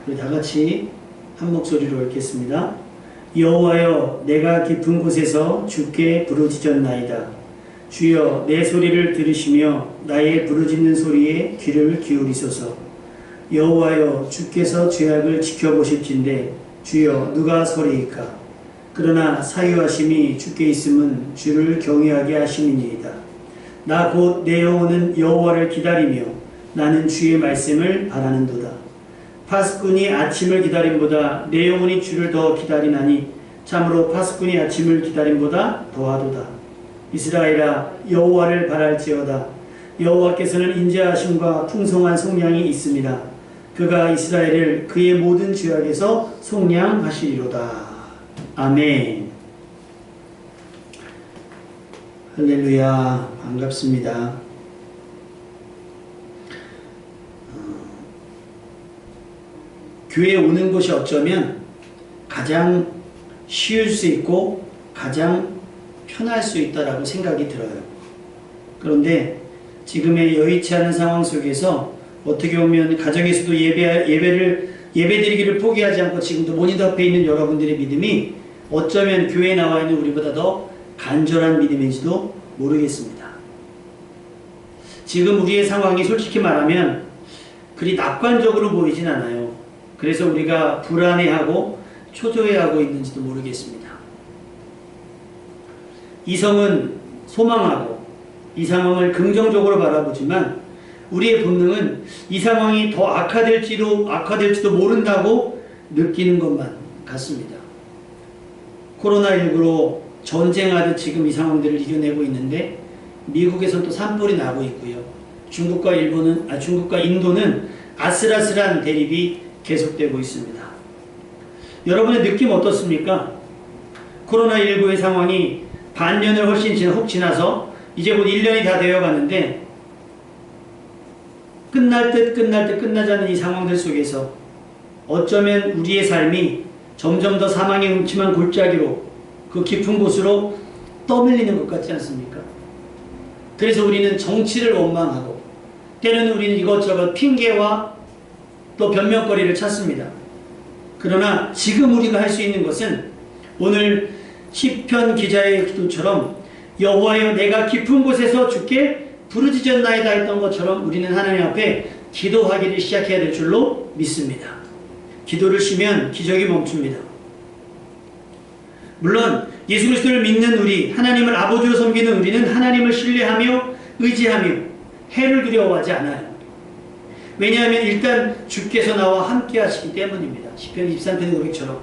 우리 다 같이 한 목소리로 읽겠습니다. 여호와여, 내가 깊은 곳에서 주께 부르짖었나이다. 주여, 내 소리를 들으시며 나의 부르짖는 소리에 귀를 기울이소서. 여호와여, 주께서 죄악을 지켜보실진데 주여, 누가 서리이까? 그러나 사유하심이 주께 있음은 주를 경외하게 하심이니이다. 나 곧 내 영혼은 여호와를 기다리며 나는 주의 말씀을 바라는도다. 파수꾼이 아침을 기다림보다 내 영혼이 주를 더 기다리나니 참으로 파수꾼이 아침을 기다림보다 더하도다. 이스라엘아, 여호와를 바랄지어다. 여호와께서는 인자하심과 풍성한 속량이 있습니다. 그가 이스라엘을 그의 모든 죄악에서 속량하시리로다. 아멘. 할렐루야. 반갑습니다. 교회에 오는 것이 어쩌면 가장 쉬울 수 있고 가장 편할 수 있다라고 생각이 들어요. 그런데 지금의 여의치 않은 상황 속에서 어떻게 보면 가정에서도 예배드리기를 포기하지 않고 지금도 모니터 앞에 있는 여러분들의 믿음이 어쩌면 교회에 나와 있는 우리보다 더 간절한 믿음인지도 모르겠습니다. 지금 우리의 상황이 솔직히 말하면 그리 낙관적으로 보이진 않아요. 그래서 우리가 불안해하고 초조해하고 있는지도 모르겠습니다. 이성은 소망하고 이 상황을 긍정적으로 바라보지만 우리의 본능은 이 상황이 더 악화될지도 모른다고 느끼는 것만 같습니다. 코로나19로 전쟁하듯 지금 이 상황들을 이겨내고 있는데 미국에서는 또 산불이 나고 있고요. 중국과 인도는 아슬아슬한 대립이 계속되고 있습니다. 여러분의 느낌 어떻습니까? 코로나19의 상황이 반년을 훨씬 지나서 이제 곧 1년이 다 되어가는데 끝날 듯 끝나지 않는 이 상황들 속에서 어쩌면 우리의 삶이 점점 더 사망의 음침한 골짜기로 그 깊은 곳으로 떠밀리는 것 같지 않습니까? 그래서 우리는 정치를 원망하고 때로는 우리는 이것저것 핑계와 또 변명거리를 찾습니다. 그러나 지금 우리가 할 수 있는 것은 오늘 시편 기자의 기도처럼 여호와여, 내가 깊은 곳에서 주께 부르짖었나이다 했던 것처럼 우리는 하나님 앞에 기도하기를 시작해야 될 줄로 믿습니다. 기도를 쉬면 기적이 멈춥니다. 물론 예수 그리스도를 믿는 우리, 하나님을 아버지로 섬기는 우리는 하나님을 신뢰하며 의지하며 해를 두려워하지 않아요. 왜냐하면 일단 주께서 나와 함께 하시기 때문입니다. 시편 23편 고백처럼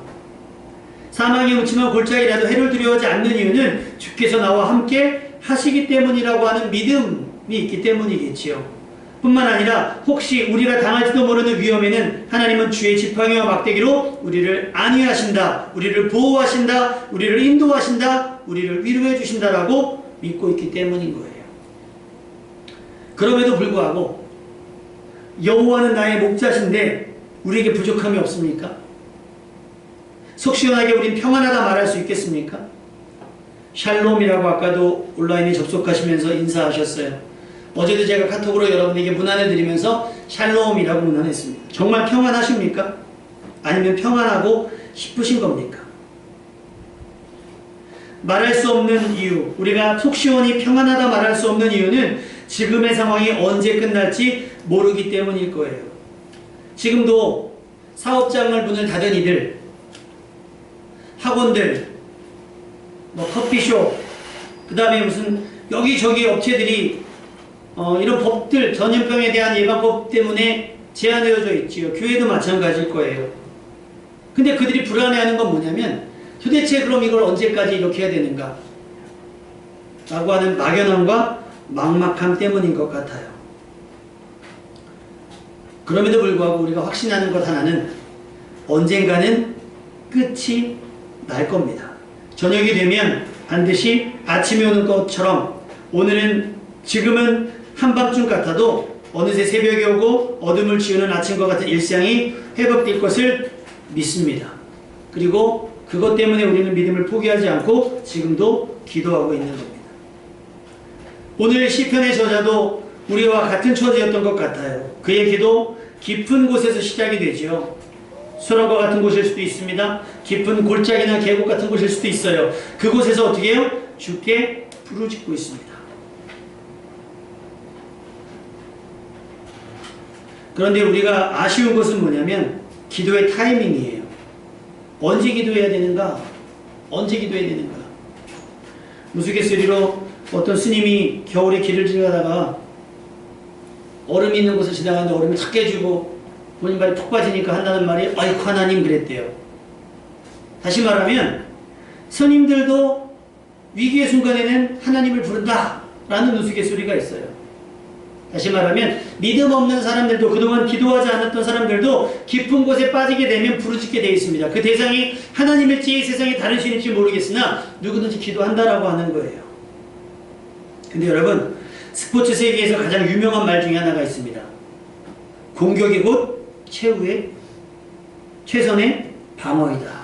사망의 음침한 골짜기라도 해를 두려워하지 않는 이유는 주께서 나와 함께 하시기 때문이라고 하는 믿음이 있기 때문이겠지요. 뿐만 아니라 혹시 우리가 당할지도 모르는 위험에는 하나님은 주의 지팡이와 막대기로 우리를 안위하신다, 우리를 보호하신다, 우리를 인도하신다, 우리를 위로해 주신다라고 믿고 있기 때문인 거예요. 그럼에도 불구하고 여호와는 나의 목자신데 우리에게 부족함이 없습니까? 속 시원하게 우린 평안하다 말할 수 있겠습니까? 샬롬이라고 아까도 온라인에 접속하시면서 인사하셨어요. 어제도 제가 카톡으로 여러분에게 문안을 드리면서 샬롬이라고 문안했습니다. 정말 평안하십니까? 아니면 평안하고 싶으신 겁니까? 말할 수 없는 이유, 우리가 속 시원히 평안하다 말할 수 없는 이유는 지금의 상황이 언제 끝날지 모르기 때문일 거예요. 지금도 사업장을 문을 닫은 이들, 학원들, 커피숍, 그 다음에 무슨 여기저기 업체들이 이런 법들, 전염병에 대한 예방법 때문에 제한되어져 있지요. 교회도 마찬가지일 거예요. 근데 그들이 불안해하는 건 뭐냐면 도대체 그럼 이걸 언제까지 이렇게 해야 되는가? 라고 하는 막연함과 막막함 때문인 것 같아요. 그럼에도 불구하고 우리가 확신하는 것 하나는 언젠가는 끝이 날 겁니다. 저녁이 되면 반드시 아침이 오는 것처럼 지금은 한밤중 같아도 어느새 새벽이 오고 어둠을 지우는 아침과 같은 일상이 회복될 것을 믿습니다. 그리고 그것 때문에 우리는 믿음을 포기하지 않고 지금도 기도하고 있는 겁니다. 오늘 시편의 저자도 우리와 같은 처지였던 것 같아요. 그의 기도 깊은 곳에서 시작이 되지요. 수렁과 같은 곳일 수도 있습니다. 깊은 골짜기나 계곡 같은 곳일 수도 있어요. 그곳에서 어떻게 해요? 주께 부르짖고 있습니다. 그런데 우리가 아쉬운 것은 뭐냐면 기도의 타이밍이에요. 언제 기도해야 되는가? 언제 기도해야 되는가? 우스갯소리로 어떤 스님이 겨울에 길을 지나가다가 얼음이 있는 곳을 지나가는데 얼음이 탁 깨지고 본인 발이 푹 빠지니까 한다는 말이 아이고 하나님 그랬대요. 다시 말하면 스님들도 위기의 순간에는 하나님을 부른다 라는 우스갯소리가 있어요. 다시 말하면 믿음 없는 사람들도, 그동안 기도하지 않았던 사람들도 깊은 곳에 빠지게 되면 부르짖게 되어 있습니다. 그 대상이 하나님일지 세상의 다른 신일지 모르겠으나 누구든지 기도한다라고 하는 거예요. 근데 여러분, 스포츠 세계에서 가장 유명한 말 중에 하나가 있습니다. 공격이 곧 최선의 방어이다.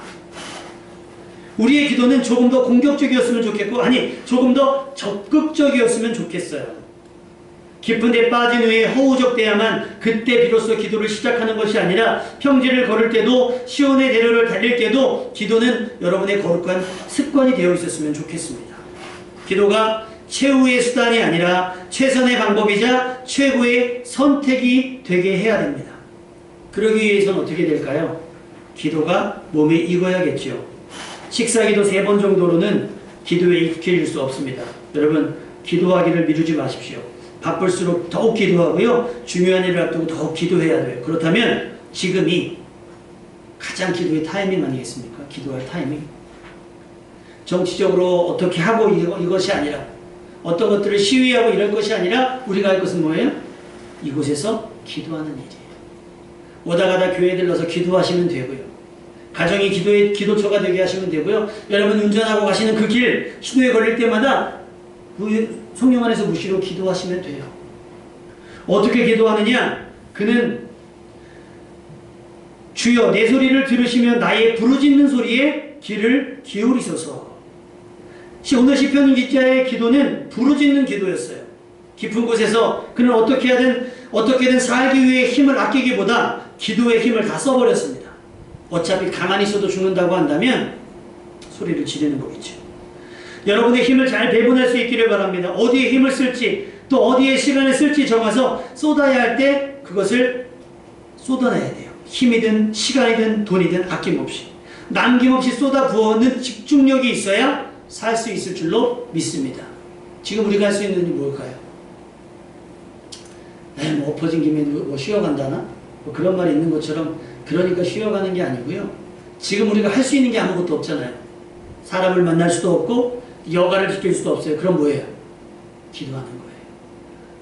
우리의 기도는 조금 더 공격적이었으면 좋겠고, 아니 조금 더 적극적이었으면 좋겠어요. 깊은 데 빠진 후에 허우적대야만 그때 비로소 기도를 시작하는 것이 아니라 평지를 걸을 때도 시온의 대로를 달릴 때도 기도는 여러분의 거룩한 습관이 되어 있었으면 좋겠습니다. 기도가 최후의 수단이 아니라 최선의 방법이자 최고의 선택이 되게 해야 됩니다. 그러기 위해서는 어떻게 될까요? 기도가 몸에 익어야겠죠. 식사기도 3번 정도로는 기도에 익힐 수 없습니다. 여러분, 기도하기를 미루지 마십시오. 바쁠수록 더욱 기도하고요. 중요한 일을 앞두고 더욱 기도해야 돼요. 그렇다면 지금이 가장 기도의 타이밍 아니겠습니까? 기도할 타이밍. 정치적으로 어떻게 하고 이것이 아니라, 어떤 것들을 시위하고 이럴 것이 아니라 우리가 할 것은 뭐예요? 이곳에서 기도하는 일이에요. 오다 가다 교회 들러서 기도하시면 되고요. 가정이 기도의 기도처가 되게 하시면 되고요. 여러분 운전하고 가시는 그 길, 신호에 걸릴 때마다 성령 안에서 무시로 기도하시면 돼요. 어떻게 기도하느냐? 그는 주여 내 소리를 들으시면 나의 부르짖는 소리에 귀를 기울이소서. 오늘 시편 기자의 기도는 부르짖는 기도였어요. 깊은 곳에서 그는 어떻게든 살기 위해 힘을 아끼기보다 기도의 힘을 다 써버렸습니다. 어차피 가만히 있어도 죽는다고 한다면 소리를 지르는 거겠죠. 여러분의 힘을 잘 배분할 수 있기를 바랍니다. 어디에 힘을 쓸지, 또 어디에 시간을 쓸지 정해서 쏟아야 할 때 그것을 쏟아내야 돼요. 힘이든 시간이든 돈이든 아낌없이. 남김없이 쏟아 부어는 집중력이 있어야 살 수 있을 줄로 믿습니다. 지금 우리가 할 수 있는 일이 뭘까요? 뭐 엎어진 김에 뭐 쉬어간다나? 뭐 그런 말이 있는 것처럼 그러니까 쉬어가는 게 아니고요. 지금 우리가 할 수 있는 게 아무것도 없잖아요. 사람을 만날 수도 없고 여가를 지킬 수도 없어요. 그럼 뭐예요? 기도하는 거예요.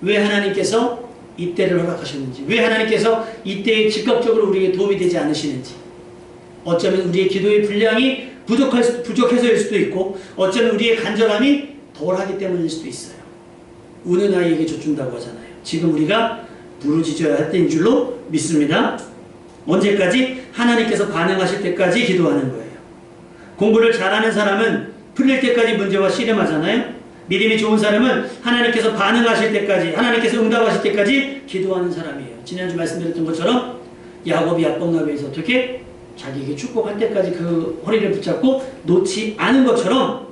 왜 하나님께서 이때를 허락하셨는지, 왜 하나님께서 이때에 즉각적으로 우리에게 도움이 되지 않으시는지, 어쩌면 우리의 기도의 분량이 부족해서일 수도 있고, 어쩌면 우리의 간절함이 덜하기 때문일 수도 있어요. 우는 아이에게 젖준다고 하잖아요. 지금 우리가 부르짖어야 할 때인 줄로 믿습니다. 언제까지? 하나님께서 반응하실 때까지 기도하는 거예요. 공부를 잘하는 사람은 풀릴 때까지 문제와 씨름하잖아요. 믿음이 좋은 사람은 하나님께서 반응하실 때까지, 하나님께서 응답하실 때까지 기도하는 사람이에요. 지난주 말씀드렸던 것처럼 야곱이 야복나베에서 어떻게 자기에게 축복할 때까지 그 허리를 붙잡고 놓지 않은 것처럼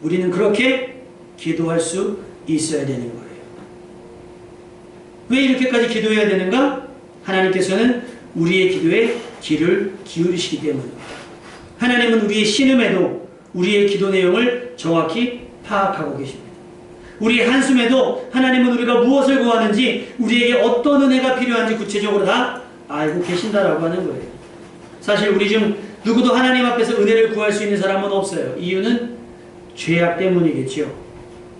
우리는 그렇게 기도할 수 있어야 되는 거예요. 왜 이렇게까지 기도해야 되는가? 하나님께서는 우리의 기도에 귀를 기울이시기 때문입니다. 하나님은 우리의 신음에도 우리의 기도 내용을 정확히 파악하고 계십니다. 우리의 한숨에도 하나님은 우리가 무엇을 구하는지, 우리에게 어떤 은혜가 필요한지 구체적으로 다 알고 계신다라고 하는 거예요. 사실 우리 중 누구도 하나님 앞에서 은혜를 구할 수 있는 사람은 없어요. 이유는 죄악 때문이겠지요.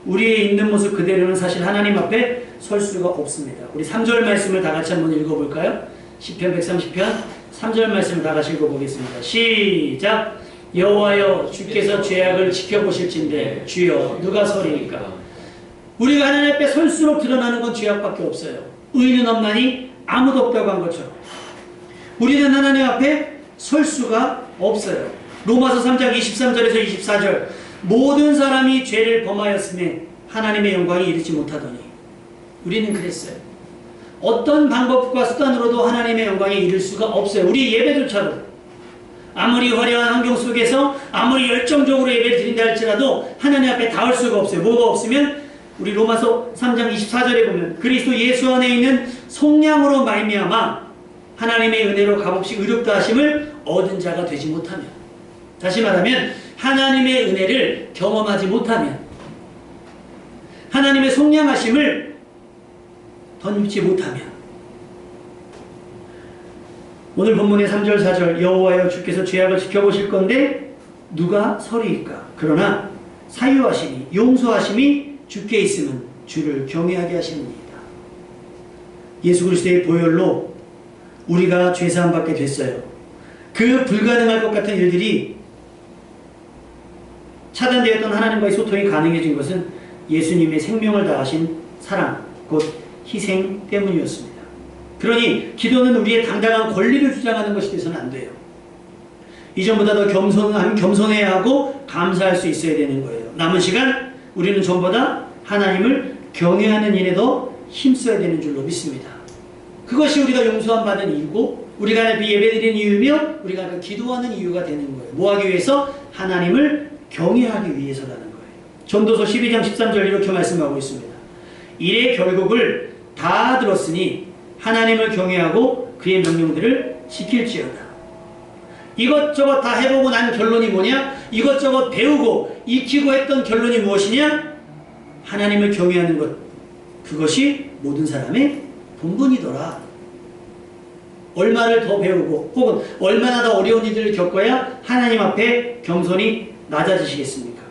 우리의 있는 모습 그대로는 사실 하나님 앞에 설 수가 없습니다. 우리 3절 말씀을 다 같이 한번 읽어볼까요? 시편 130편 3절 말씀을 다 같이 읽어보겠습니다. 시작! 여호와여 주께서 죄악을 지켜보실진대 주여 누가 서리이까. 우리가 하나님 앞에 설수록 드러나는 건 죄악밖에 없어요. 의인은 없나니 아무도 없다고 한 것처럼 우리는 하나님 앞에 설 수가 없어요. 로마서 3장 23절에서 24절 모든 사람이 죄를 범하였음에 하나님의 영광이 이르지 못하더니. 우리는 그랬어요. 어떤 방법과 수단으로도 하나님의 영광에 이를 수가 없어요. 우리 예배조차도 아무리 화려한 환경 속에서 아무리 열정적으로 예배를 드린다 할지라도 하나님 앞에 닿을 수가 없어요. 뭐가 없으면 우리 로마서 3장 24절에 보면 그리스도 예수 안에 있는 속량으로 말미암아 하나님의 은혜로 값없이 의롭다 하심을 얻은 자가 되지 못하면, 다시 말하면 하나님의 은혜를 경험하지 못하면, 하나님의 속량하심을 덧입지 못하면, 오늘 본문의 3절 4절 여호와여 주께서 죄악을 지켜보실 건데 누가 서리이까? 그러나 사유하심이 용서하심이 주께 있으면 주를 경외하게 하시느니이다. 예수 그리스도의 보혈로 우리가 죄사함 받게 됐어요. 그 불가능할 것 같은 일들이 차단되었던 하나님과의 소통이 가능해진 것은 예수님의 생명을 다하신 사랑, 곧 희생 때문이었습니다. 그러니 기도는 우리의 당당한 권리를 주장하는 것이 되서는 안 돼요. 이전보다 더 겸손해야 하고 감사할 수 있어야 되는 거예요. 남은 시간 우리는 전보다 하나님을 경외하는 일에 더 힘써야 되는 줄로 믿습니다. 그것이 우리가 용서함 받은 이유고 우리가 하나님 앞에 예배드리는 이유며 우리가 기도하는 이유가 되는 거예요. 뭐 하기 위해서? 하나님을 경외하기 위해서라는 거예요. 전도서 12장 13절 이렇게 말씀하고 있습니다. 일의 결국을 다 들었으니 하나님을 경외하고 그의 명령들을 지킬지어다. 이것저것 다 해보고 난 결론이 뭐냐? 이것저것 배우고 익히고 했던 결론이 무엇이냐? 하나님을 경외하는 것, 그것이 모든 사람의 본분이더라. 얼마를 더 배우고 혹은 얼마나 더 어려운 일들을 겪어야 하나님 앞에 겸손히 낮아지시겠습니까?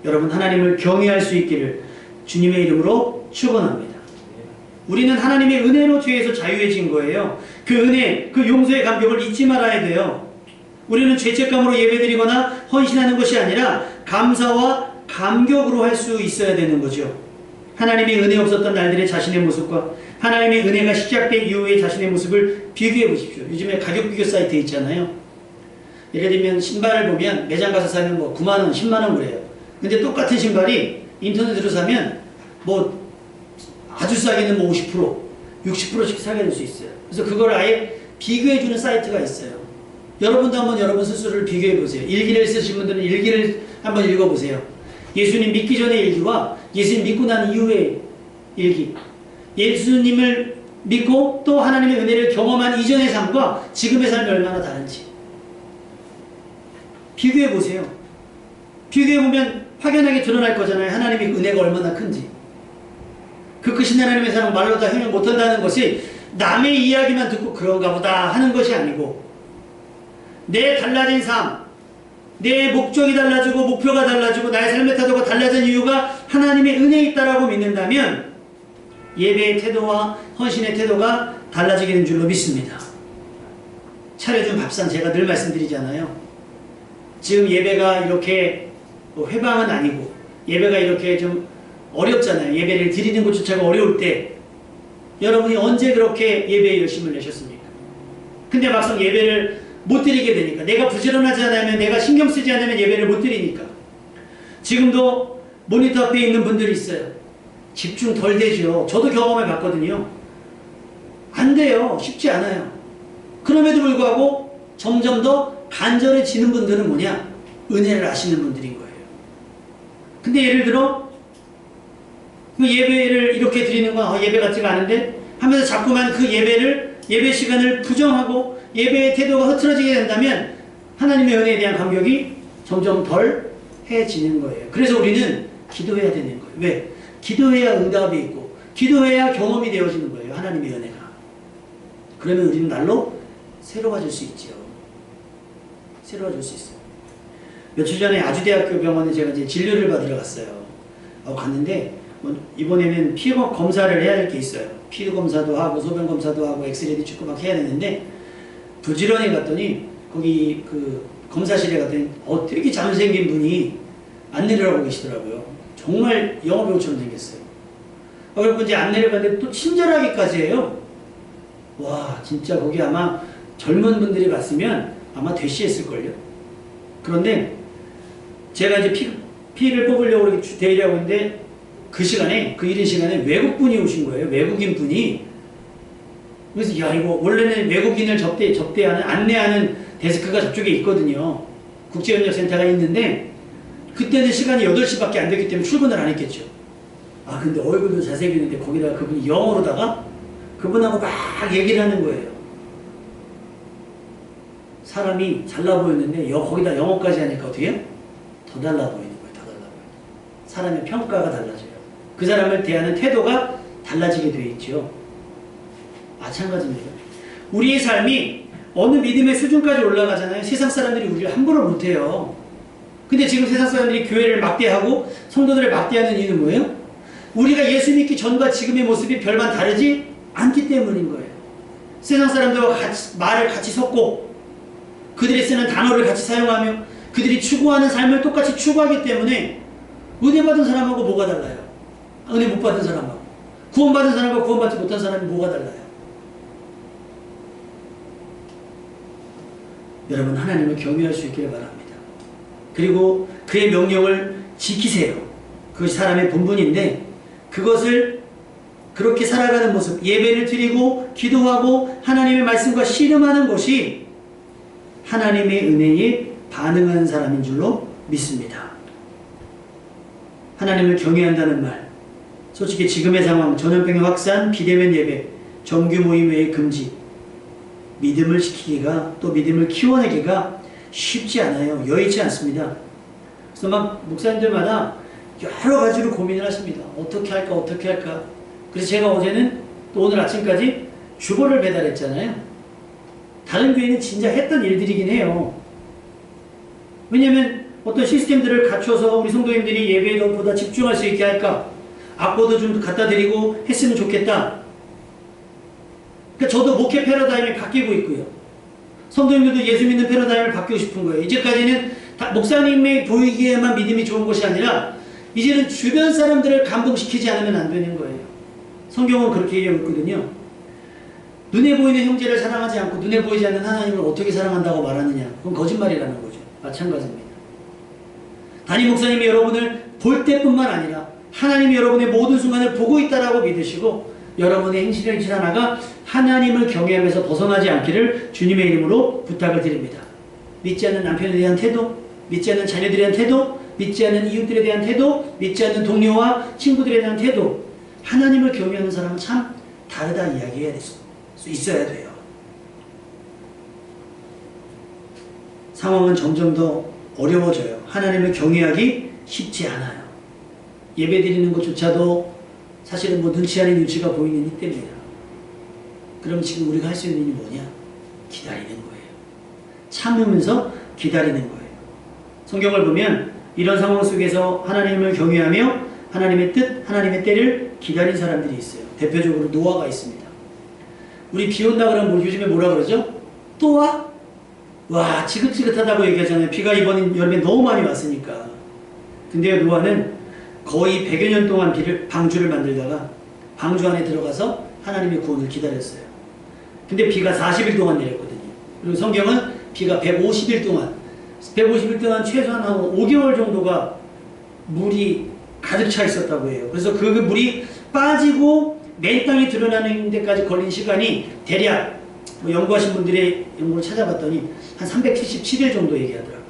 여러분, 하나님을 경외할 수 있기를 주님의 이름으로 축원합니다. 우리는 하나님의 은혜로 죄에서 자유해진 거예요. 그 은혜, 그 용서의 감격을 잊지 말아야 돼요. 우리는 죄책감으로 예배드리거나 헌신하는 것이 아니라 감사와 감격으로 할 수 있어야 되는 거죠. 하나님의 은혜 없었던 날들의 자신의 모습과 하나님의 은혜가 시작된 이후의 자신의 모습을 비교해 보십시오. 요즘에 가격 비교 사이트 있잖아요. 예를 들면 신발을 보면 매장 가서 사면 뭐 9만원, 10만원 그래요. 근데 똑같은 신발이 인터넷으로 사면 뭐 아주 싸게는 뭐 50%, 60%씩 사게 될 수 있어요. 그래서 그걸 아예 비교해주는 사이트가 있어요. 여러분도 한번 여러분 스스로를 비교해보세요. 일기를 쓰신 분들은 일기를 한번 읽어보세요. 예수님 믿기 전의 일기와 예수님 믿고 난 이후의 일기. 예수님을 믿고 또 하나님의 은혜를 경험한 이전의 삶과 지금의 삶이 얼마나 다른지 비교해보세요. 비교해보면 확연하게 드러날 거잖아요. 하나님의 은혜가 얼마나 큰지. 그 크신 하나님의 사랑 말로 다 해명 못한다는 것이 남의 이야기만 듣고 그런가 보다 하는 것이 아니고 내 달라진 삶, 내 목적이 달라지고 목표가 달라지고 나의 삶의 태도가 달라진 이유가 하나님의 은혜에 있다라고 믿는다면 예배의 태도와 헌신의 태도가 달라지게 된 줄로 믿습니다. 차려준 밥상 제가 늘 말씀드리잖아요. 지금 예배가 이렇게 회방은 아니고 예배가 이렇게 좀 어렵잖아요. 예배를 드리는 것조차가 어려울 때 여러분이 언제 그렇게 예배에 열심을 내셨습니까? 근데 막상 예배를 못 드리게 되니까, 내가 부지런하지 않으면, 내가 신경 쓰지 않으면 예배를 못 드리니까. 지금도 모니터 앞에 있는 분들이 있어요. 집중 덜 되죠. 저도 경험해 봤거든요. 안 돼요. 쉽지 않아요. 그럼에도 불구하고 점점 더 간절해지는 분들은 뭐냐? 은혜를 아시는 분들인 거예요. 근데 예를 들어 그 예배를 이렇게 드리는 건 예배 같지가 않은데 하면서 자꾸만 그 예배 시간을 부정하고 예배의 태도가 흐트러지게 된다면 하나님의 은혜에 대한 감격이 점점 덜 해지는 거예요. 그래서 우리는 기도해야 되는 거예요. 왜? 기도해야 응답이 있고 기도해야 경험이 되어지는 거예요. 하나님의 은혜가. 그러면 우리는 날로 새로워질 수 있죠. 새로워질 수 있어요. 며칠 전에 아주대학교 병원에 제가 이제 진료를 받으러 갔어요. 갔는데 이번에는 피 검사를 해야 될 게 있어요. 피 검사도 하고 소변 검사도 하고 엑스레이도 찍고 막 해야 되는데 부지런히 갔더니 거기 그 검사실에 갔더니 되게 잘생긴 분이 안내를 하고 계시더라고요. 정말 영화배우처럼 생겼어요. 그리고 이제 안내를 갔는데 또 친절하기까지 해요. 와, 진짜 거기 아마 젊은 분들이 갔으면 아마 되시했을걸요. 그런데 제가 이제 피를 뽑으려고 이렇게 대기하고 있는데 그 시간에, 그 이른 시간에 외국분이 오신 거예요. 외국인 분이. 그래서 야, 이거 원래는 외국인을 접대하는, 안내하는 데스크가 저쪽에 있거든요. 국제협력센터가 있는데 그때는 시간이 8시밖에 안 됐기 때문에 출근을 안 했겠죠. 아 근데 얼굴도 잘생기는데 거기다가 그분이 영어로다가 그분하고 막 얘기를 하는 거예요. 사람이 잘나 보였는데 거기다 영어까지 하니까 어떻게 해요? 더 달라 보이는 거예요. 더 달라 보이는 거예요. 사람의 평가가 달라져요. 그 사람을 대하는 태도가 달라지게 돼 있죠. 마찬가지입니다. 우리의 삶이 어느 믿음의 수준까지 올라가잖아요. 세상 사람들이 우리를 함부로 못해요. 근데 지금 세상 사람들이 교회를 막대하고 성도들을 막대하는 이유는 뭐예요? 우리가 예수 믿기 전과 지금의 모습이 별반 다르지 않기 때문인 거예요. 세상 사람들과 말을 같이 섞고 그들이 쓰는 단어를 같이 사용하며 그들이 추구하는 삶을 똑같이 추구하기 때문에 은혜 받은 사람하고 뭐가 달라요? 은혜 못 받은 사람하고 구원받은 사람과 구원받지 못한 사람이 뭐가 달라요? 여러분 하나님을 경외할 수 있기를 바랍니다. 그리고 그의 명령을 지키세요. 그것이 사람의 본분인데 그것을 그렇게 살아가는 모습, 예배를 드리고 기도하고 하나님의 말씀과 씨름하는 것이 하나님의 은혜에 반응하는 사람인 줄로 믿습니다. 하나님을 경외한다는 말, 솔직히 지금의 상황, 전염병의 확산, 비대면 예배, 정규 모임 외의 금지, 믿음을 지키기가 또 믿음을 키워내기가 쉽지 않아요. 여의치 않습니다. 그래서 막 목사님들마다 여러 가지로 고민을 하십니다. 어떻게 할까 어떻게 할까. 그래서 제가 어제는 또 오늘 아침까지 주보를 배달했잖아요. 다른 교회는 진짜 했던 일들이긴 해요. 왜냐면 어떤 시스템들을 갖춰서 우리 성도님들이 예배에 보다 집중할 수 있게 할까, 악보도 좀 갖다 드리고 했으면 좋겠다. 그러니까 저도 목회 패러다임이 바뀌고 있고요. 성도님들도 예수 믿는 패러다임을 바뀌고 싶은 거예요. 이제까지는 목사님의 보이기에만 믿음이 좋은 것이 아니라 이제는 주변 사람들을 감동시키지 않으면 안 되는 거예요. 성경은 그렇게 얘기하고 있거든요. 눈에 보이는 형제를 사랑하지 않고 눈에 보이지 않는 하나님을 어떻게 사랑한다고 말하느냐. 그건 거짓말이라는 거죠. 마찬가지입니다. 담임 목사님이 여러분을 볼 때뿐만 아니라 하나님이 여러분의 모든 순간을 보고 있다라고 믿으시고 여러분의 행실 하나가 하나님을 경외하면서 벗어나지 않기를 주님의 이름으로 부탁을 드립니다. 믿지 않는 남편에 대한 태도, 믿지 않는 자녀들에 대한 태도, 믿지 않는 이웃들에 대한 태도, 믿지 않는 동료와 친구들에 대한 태도, 하나님을 경외하는 사람은 참 다르다 이야기해야 될 수 있어야 돼요. 상황은 점점 더 어려워져요. 하나님을 경외하기 쉽지 않아요. 예배 드리는 것조차도 사실은 뭐 눈치 아닌 눈치가 보이는 이때입니다. 그럼 지금 우리가 할 수 있는 일이 뭐냐? 기다리는 거예요. 참으면서 기다리는 거예요. 성경을 보면 이런 상황 속에서 하나님을 경외하며 하나님의 뜻, 하나님의 때를 기다린 사람들이 있어요. 대표적으로 노아가 있습니다. 우리 비 온다 그러면 요즘에 뭐라 그러죠? 또 와? 와, 지긋지긋하다고 얘기하잖아요. 비가 이번 여름에 너무 많이 왔으니까. 근데요, 노아는 거의 100여 년 동안 방주를 만들다가 방주 안에 들어가서 하나님의 구원을 기다렸어요. 근데 비가 40일 동안 내렸거든요. 그리고 성경은 비가 150일 동안 최소한 한 5개월 정도가 물이 가득 차 있었다고 해요. 그래서 그 물이 빠지고 맨 땅이 드러나는 데까지 걸린 시간이 대략 연구하신 분들의 연구를 찾아봤더니 한 377일 정도 얘기하더라고요.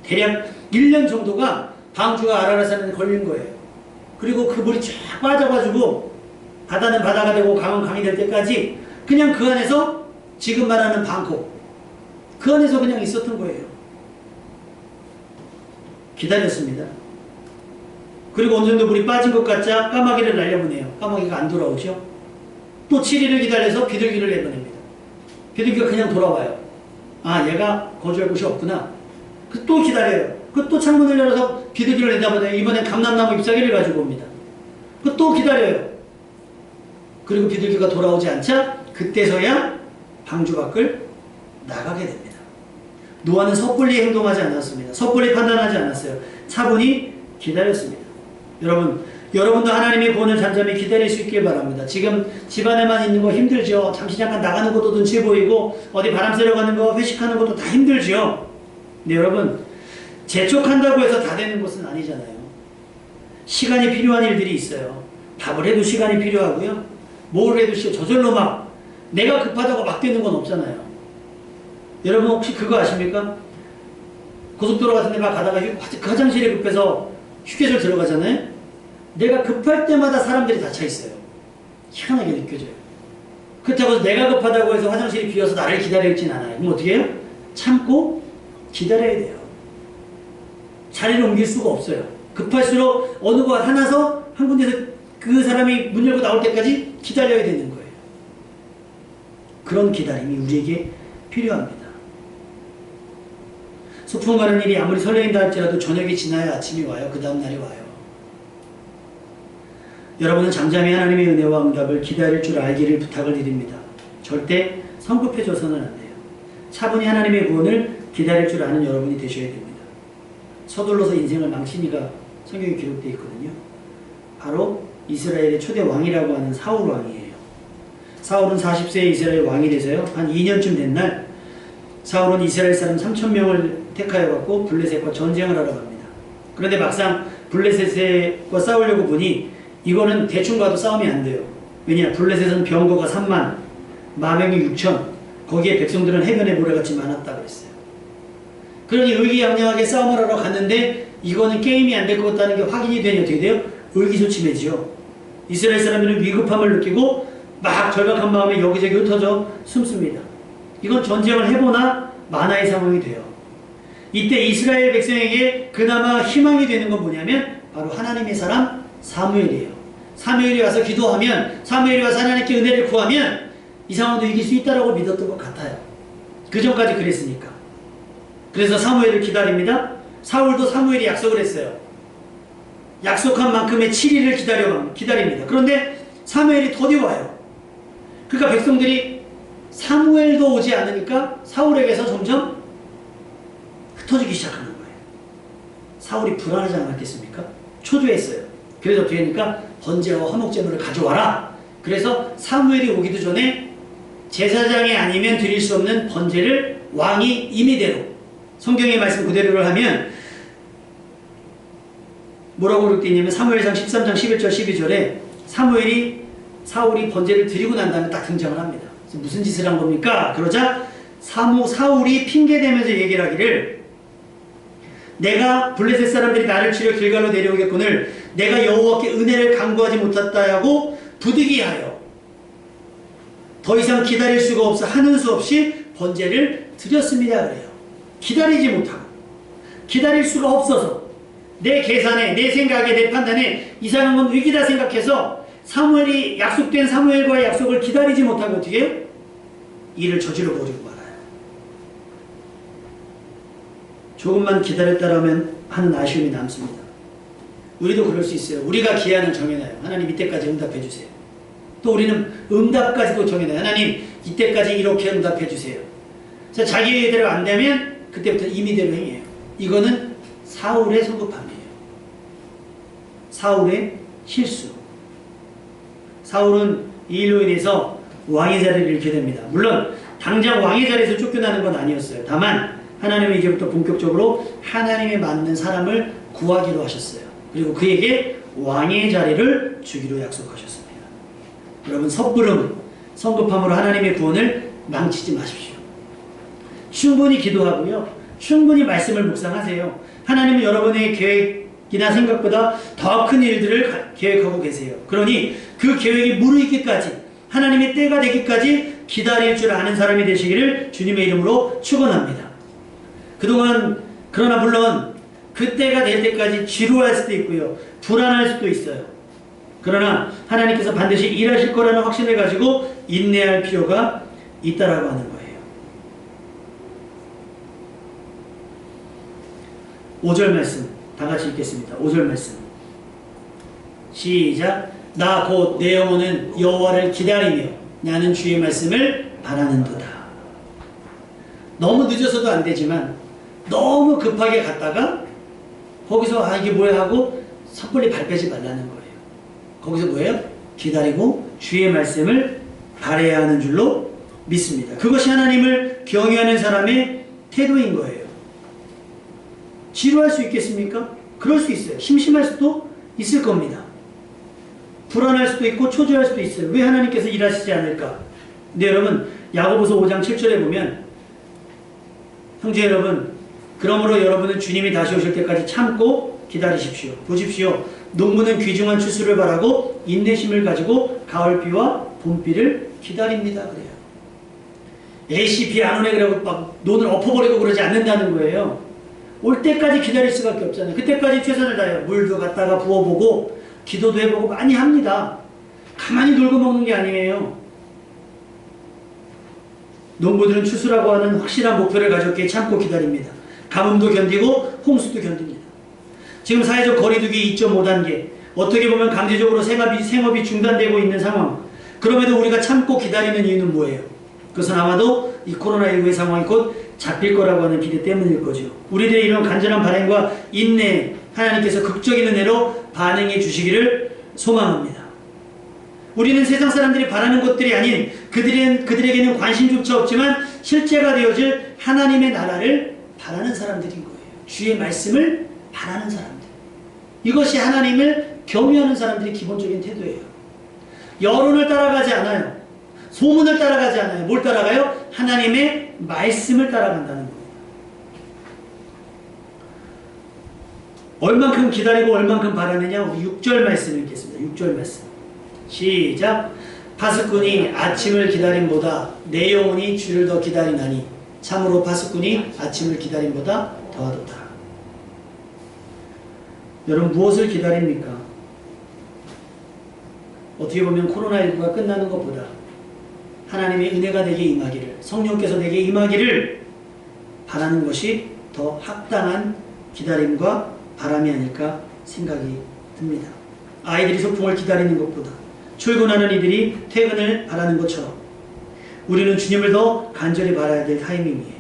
대략 1년 정도가 방주가 아라라산에 걸린 거예요. 그리고 그 물이 쫙 빠져가지고 바다는 바다가 되고 강은 강이 될 때까지 그냥 그 안에서 지금 말하는 방콕 그 안에서 그냥 있었던 거예요. 기다렸습니다. 그리고 어느 정도 물이 빠진 것 같자 까마귀를 날려보내요. 까마귀가 안 돌아오죠. 또 7일을 기다려서 비둘기를 내보냅니다. 비둘기가 그냥 돌아와요. 아, 얘가 거주할 곳이 없구나. 또 기다려요. 또 창문을 열어서 비둘기를 내다보내요. 이번엔 감람나무 잎사귀를 가지고 옵니다. 또 기다려요. 그리고 비둘기가 돌아오지 않자 그때서야 방주 밖을 나가게 됩니다. 노아는 섣불리 행동하지 않았습니다. 섣불리 판단하지 않았어요. 차분히 기다렸습니다. 여러분도 하나님의 구원을 잠잠히 기다릴 수 있길 바랍니다. 지금 집안에만 있는 거 힘들죠. 잠시 잠깐 나가는 것도 눈치 보이고 어디 바람 쐬러 가는 거 회식하는 것도 다 힘들죠. 근데 여러분 재촉한다고 해서 다 되는 것은 아니잖아요. 시간이 필요한 일들이 있어요. 밥을 해도 시간이 필요하고요. 뭘 해도 저절로 막 내가 급하다고 막 되는 건 없잖아요. 여러분 혹시 그거 아십니까? 고속도로 같은 데 막 가다가 화장실에 급해서 휴게소를 들어가잖아요. 내가 급할 때마다 사람들이 다 차 있어요. 희한하게 느껴져요. 그렇다고 해서 내가 급하다고 해서 화장실이 비어서 나를 기다려 있진 않아요. 그럼 어떻게 해요? 참고 기다려야 돼요. 자리를 옮길 수가 없어요. 급할수록 어느 거 하나서 한 군데서 그 사람이 문 열고 나올 때까지 기다려야 되는 거예요. 그런 기다림이 우리에게 필요합니다. 소풍 가는 일이 아무리 설레인다 할지라도 저녁이 지나야 아침이 와요. 그 다음 날이 와요. 여러분은 잠잠히 하나님의 은혜와 응답을 기다릴 줄 알기를 부탁을 드립니다. 절대 성급해져서는 안 돼요. 차분히 하나님의 구원을 기다릴 줄 아는 여러분이 되셔야 됩니다. 서둘러서 인생을 망치니가 성경에 기록되어 있거든요. 바로 이스라엘의 초대 왕이라고 하는 사울 왕이에요. 사울은 40세에 이스라엘 왕이 돼서요. 한 2년쯤 된 날 사울은 이스라엘 사람 3,000명을 택하여 갖고 블레셋과 전쟁을 하러 갑니다. 그런데 막상 블레셋과 싸우려고 보니 이거는 대충 봐도 싸움이 안 돼요. 왜냐? 블레셋은 병거가 3만, 마병이 6천, 거기에 백성들은 해변에 모래같이 많았다 그랬어요. 그러니 의기양양하게 싸움을 하러 갔는데 이거는 게임이 안 될 것 같다는 게 확인이 되니 어떻게 돼요? 의기소침해지죠. 이스라엘 사람들은 위급함을 느끼고 막 절박한 마음에 여기저기 흩어져 숨습니다. 이건 전쟁을 해보나 마나의 상황이 돼요. 이때 이스라엘 백성에게 그나마 희망이 되는 건 뭐냐면 바로 하나님의 사람 사무엘이에요. 사무엘이 와서 기도하면, 사무엘이 와서 하나님께 은혜를 구하면 이 상황도 이길 수 있다라고 믿었던 것 같아요. 그 전까지 그랬으니까. 그래서 사무엘을 기다립니다. 사울도 사무엘이 약속을 했어요. 약속한 만큼의 7일을 기다립니다. 그런데 사무엘이 더디 와요. 그러니까 백성들이 사무엘도 오지 않으니까 사울에게서 점점 흩어지기 시작하는 거예요. 사울이 불안하지 않았겠습니까? 초조했어요. 그래서 어떻게 하니까 번제와 화목제물을 가져와라. 그래서 사무엘이 오기도 전에 제사장이 아니면 드릴 수 없는 번제를 왕이 임의대로, 성경의 말씀 그대로를 하면 뭐라고 그렇게 있냐면 사무엘상 13장 11절 12절에 사울이 번제를 드리고 난 다음에 딱 등장을 합니다. 그래서 무슨 짓을 한 겁니까? 그러자 사울이 핑계대면서 얘기를 하기를, 내가 블레셋 사람들이 나를 치려 길갈로 내려오겠거늘 내가 여호와께 은혜를 간구하지 못했다고 부득이하여 더 이상 기다릴 수가 없어 하는 수 없이 번제를 드렸습니다 그래요. 기다리지 못하고 기다릴 수가 없어서 내 계산에, 내 생각에, 내 판단에 이 사람은 위기다 생각해서 사무엘이 약속된 사무엘과의 약속을 기다리지 못하고 어떻게 해요? 일을 저질러 버리고 말아요. 조금만 기다렸다라면 하는 아쉬움이 남습니다. 우리도 그럴 수 있어요. 우리가 기한을 정해놔요. 하나님 이때까지 응답해 주세요. 또 우리는 응답까지도 정해놔요. 하나님 이때까지 이렇게 응답해 주세요. 그래서 자기 의대로 안 되면 그때부터 임의대로 행해요. 이거는 사울의 성급함이에요. 사울의 실수. 사울은 이 일로 인해서 왕의 자리를 잃게 됩니다. 물론 당장 왕의 자리에서 쫓겨나는 건 아니었어요. 다만 하나님은 이제부터 본격적으로 하나님에 맞는 사람을 구하기로 하셨어요. 그리고 그에게 왕의 자리를 주기로 약속하셨습니다. 여러분, 섣부름, 성급함으로 하나님의 구원을 망치지 마십시오. 충분히 기도하고요. 충분히 말씀을 묵상하세요. 하나님은 여러분의 계획이나 생각보다 더 큰 일들을 계획하고 계세요. 그러니 그 계획이 무르익기까지, 하나님의 때가 되기까지 기다릴 줄 아는 사람이 되시기를 주님의 이름으로 축원합니다. 그동안, 그러나 물론 그 때가 될 때까지 지루할 수도 있고요. 불안할 수도 있어요. 그러나 하나님께서 반드시 일하실 거라는 확신을 가지고 인내할 필요가 있다라고 하는 거예요. 5절 말씀 다 같이 읽겠습니다. 5절 말씀 시작. 나 곧 내 영혼은 여호와를 기다리며 나는 주의 말씀을 바라는도다. 너무 늦어서도 안 되지만 너무 급하게 갔다가 거기서 이게 뭐야 하고 섣불리 발 빼지 말라는 거예요. 거기서 뭐예요? 기다리고 주의 말씀을 바라야 하는 줄로 믿습니다. 그것이 하나님을 경외하는 사람의 태도인 거예요. 지루할 수 있겠습니까? 그럴 수 있어요. 심심할 수도 있을 겁니다. 불안할 수도 있고 초조할 수도 있어요. 왜 하나님께서 일하시지 않을까? 근데 여러분, 야고보서 5장 7절에 보면 형제 여러분, 그러므로 여러분은 주님이 다시 오실 때까지 참고 기다리십시오. 보십시오. 농부는 귀중한 추수를 바라고 인내심을 가지고 가을비와 봄비를 기다립니다. 그래요. 에이씨 비 안 오네 그러고 막 논을 엎어버리고 그러지 않는다는 거예요. 올 때까지 기다릴 수밖에 없잖아요. 그때까지 최선을 다해요. 물도 갖다가 부어보고 기도도 해보고 많이 합니다. 가만히 놀고 먹는 게 아니에요. 농부들은 추수라고 하는 확실한 목표를 가졌기에 참고 기다립니다. 가뭄도 견디고 홍수도 견딥니다. 지금 사회적 거리두기 2.5단계, 어떻게 보면 강제적으로 생업이 중단되고 있는 상황. 그럼에도 우리가 참고 기다리는 이유는 뭐예요? 그것은 아마도 이 코로나19의 상황이 곧 잡힐 거라고 하는 기대 때문일 거죠. 우리들의 이런 간절한 바람과 인내, 하나님께서 극적인 은혜로 반응해 주시기를 소망합니다. 우리는 세상 사람들이 바라는 것들이 아닌 그들에게는 관심조차 없지만 실제가 되어질 하나님의 나라를 바라는 사람들인 거예요. 주의 말씀을 바라는 사람들. 이것이 하나님을 경외하는 사람들의 기본적인 태도예요. 여론을 따라가지 않아요. 소문을 따라가지 않아요. 뭘 따라가요? 하나님의 말씀을 따라간다는 거예요. 얼만큼 기다리고 얼만큼 바라느냐? 우리 6절 말씀 읽겠습니다. 6절 말씀. 시작. 파수꾼이 아침을 기다림보다 내 영혼이 주를 더 기다리나니 참으로 파수꾼이 아침을 기다림보다 더하도다. 여러분 무엇을 기다립니까? 어떻게 보면 코로나19가 끝나는 것보다 하나님의 은혜가 내게 임하기를, 성령께서 내게 임하기를 바라는 것이 더 합당한 기다림과 바람이 아닐까 생각이 듭니다. 아이들이 소풍을 기다리는 것보다 출근하는 이들이 퇴근을 바라는 것처럼 우리는 주님을 더 간절히 바라야 될 타이밍이에요.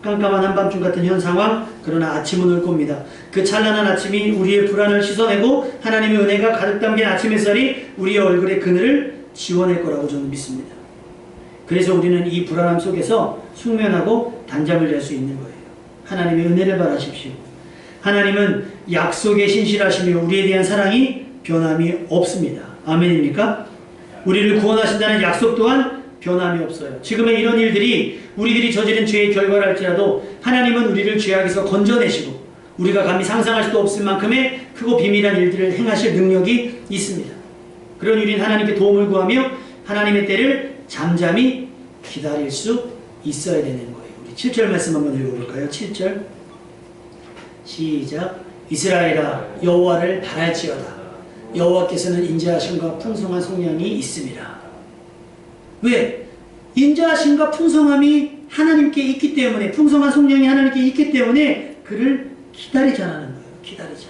깜깜한 한밤중 같은 현 상황, 그러나 아침은 올 겁니다. 그 찬란한 아침이 우리의 불안을 씻어내고 하나님의 은혜가 가득 담긴 아침 햇살이 우리의 얼굴의 그늘을 지워낼 거라고 저는 믿습니다. 그래서 우리는 이 불안함 속에서 숙면하고 단잠을 잘 수 있는 거예요. 하나님의 은혜를 바라십시오. 하나님은 약속에 신실하시며 우리에 대한 사랑이 변함이 없습니다. 아멘입니까? 우리를 구원하신다는 약속 또한 변함이 없어요. 지금의 이런 일들이 우리들이 저지른 죄의 결과랄지라도 하나님은 우리를 죄악에서 건져내시고 우리가 감히 상상할 수도 없을 만큼의 크고 비밀한 일들을 행하실 능력이 있습니다. 그런 우리는 하나님께 도움을 구하며 하나님의 때를 잠잠히 기다릴 수 있어야 되는 거예요. 우리 7절 말씀 한번 읽어볼까요? 7절 시작. 이스라엘아 여호와를 바랄지어다. 여호와께서는 인자하심과 풍성한 속량이 있습니다. 왜? 인자하심과 풍성함이 하나님께 있기 때문에, 풍성한 속량이 하나님께 있기 때문에 그를 기다리자라는 거예요. 기다리자.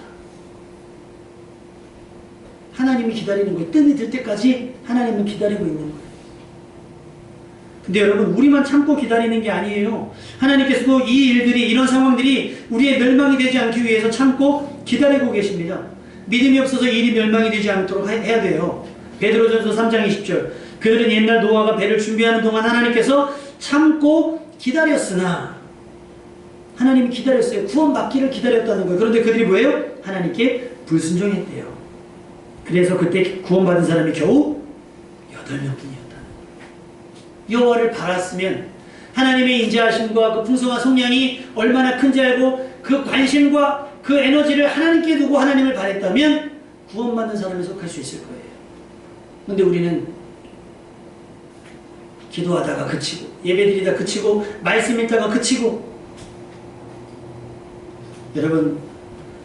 하나님이 기다리는 거예요. 뜸이 들 때까지 하나님은 기다리고 있는 거예요. 근데 여러분 우리만 참고 기다리는 게 아니에요. 하나님께서도 이 일들이, 이런 상황들이 우리의 멸망이 되지 않기 위해서 참고 기다리고 계십니다. 믿음이 없어서 일이 멸망이 되지 않도록 해야 돼요. 베드로전서 3장 20절. 그들은 옛날 노아가 배를 준비하는 동안 하나님께서 참고 기다렸으나, 하나님이 기다렸어요. 구원받기를 기다렸다는 거예요. 그런데 그들이 뭐예요? 하나님께 불순종했대요. 그래서 그때 구원받은 사람이 겨우 8명뿐이었다는 거예요. 여호와를 바랐으면 하나님의 인자하심과 그 풍성한 속량이 얼마나 큰지 알고 그 관심과 그 에너지를 하나님께 두고 하나님을 바랬다면 구원받는 사람에 속할 수 있을 거예요. 그런데 우리는 기도하다가 그치고, 예배드리다 그치고, 말씀 읽다가 그치고, 여러분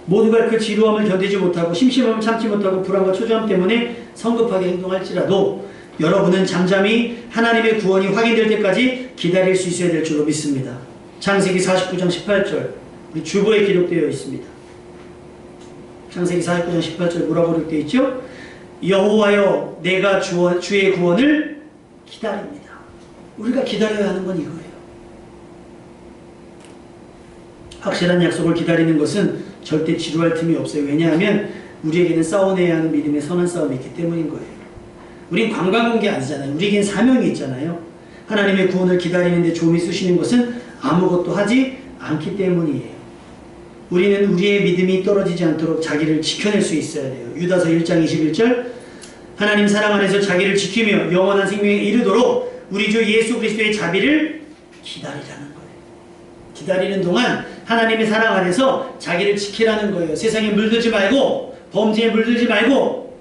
모두가 그 지루함을 견디지 못하고 심심함을 참지 못하고 불안과 초조함 때문에 성급하게 행동할지라도 여러분은 잠잠히 하나님의 구원이 확인될 때까지 기다릴 수 있어야 될 줄로 믿습니다. 창세기 49장 18절 우리 주보에 기록되어 있습니다. 창세기 49장 18절 뭐라고 기록되어 있죠? 여호와여 내가 주의 구원을 기다립니다. 우리가 기다려야 하는 건 이거예요. 확실한 약속을 기다리는 것은 절대 지루할 틈이 없어요. 왜냐하면 우리에게는 싸워내야 하는 믿음의 선한 싸움이 있기 때문인 거예요. 우린 관광 온 게 아니잖아요. 우리에겐 사명이 있잖아요. 하나님의 구원을 기다리는데 좀이 쑤시는 것은 아무것도 하지 않기 때문이에요. 우리는 우리의 믿음이 떨어지지 않도록 자기를 지켜낼 수 있어야 돼요. 유다서 1장 21절 하나님 사랑 안에서 자기를 지키며 영원한 생명에 이르도록 우리 주 예수 그리스도의 자비를 기다리자는 거예요. 기다리는 동안 하나님의 사랑 아래서 자기를 지키라는 거예요. 세상에 물들지 말고, 범죄에 물들지 말고,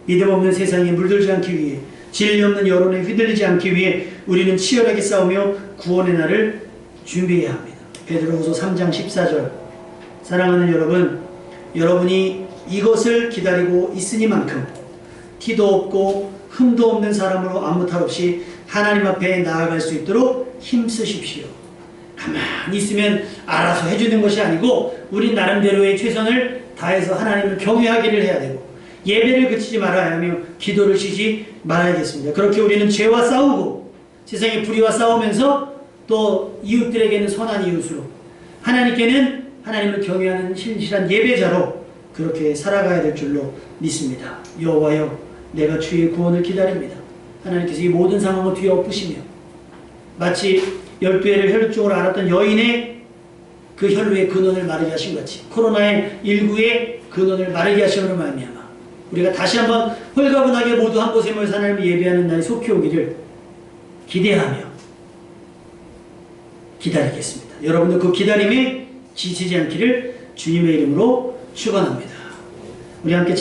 믿음 없는 세상에 물들지 않기 위해, 진리 없는 여론에 휘둘리지 않기 위해 우리는 치열하게 싸우며 구원의 날을 준비해야 합니다. 베드로후서 3장 14절. 사랑하는 여러분, 여러분이 이것을 기다리고 있으니만큼 티도 없고 흠도 없는 사람으로 아무 탈 없이 하나님 앞에 나아갈 수 있도록 힘쓰십시오. 가만히 있으면 알아서 해주는 것이 아니고 우리 나름대로의 최선을 다해서 하나님을 경외하기를 해야 되고, 예배를 그치지 말아야 하며 기도를 쉬지 말아야겠습니다. 그렇게 우리는 죄와 싸우고 세상의 불의와 싸우면서 또 이웃들에게는 선한 이웃으로, 하나님께는 하나님을 경외하는 신실한 예배자로 그렇게 살아가야 될 줄로 믿습니다. 여호와여, 내가 주의 구원을 기다립니다. 하나님께서 이 모든 상황을 뒤에 엎으시며 마치 12해를 혈육적으로 앓았던 여인의 그 혈루의 근원을 마르게 하신 같이 코로나19의 근원을 마르게 하심으로 말미암아 우리가 다시 한번 홀가분하게 모두 한 곳에 모여서 하나님을 예배하는 날이 속히 오기를 기대하며 기다리겠습니다. 여러분도 그 기다림에 지치지 않기를 주님의 이름으로 축원합니다. 우리 함께